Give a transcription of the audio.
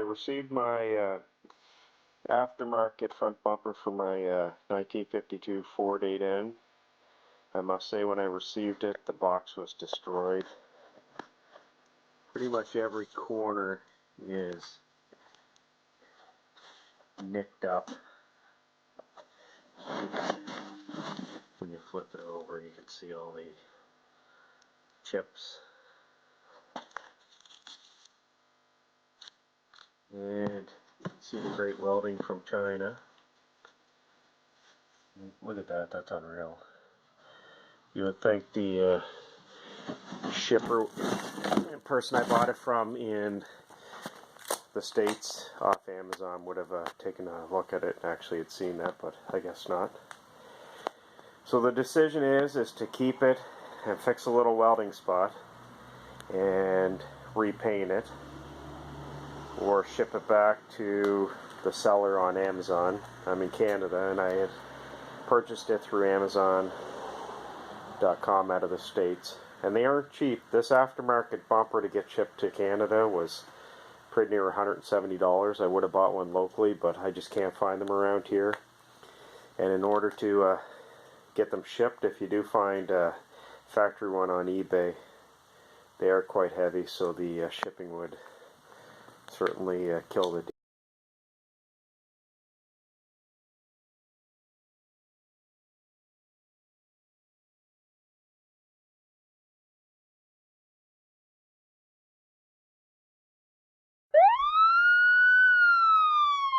received my aftermarket front bumper for my 1952 Ford 8N. I must say, when I received it, the box was destroyed. Pretty much every corner is nicked up. When you flip it over, you can see all the chips. And see the great welding from China. Look at that, that's unreal. You would think the shipper, person I bought it from in the States off Amazon would have taken a look at it and actually had seen that, but I guess not. So the decision is to keep it and fix a little welding spot and repaint it, or ship it back to the seller on Amazon. I'm in Canada and I had purchased it through Amazon.com out of the States, and they aren't cheap. This aftermarket bumper to get shipped to Canada was pretty near $170. I would have bought one locally, but I just can't find them around here. And in order to get them shipped, if you do find a factory one on eBay, they are quite heavy, so the shipping would certainly kill the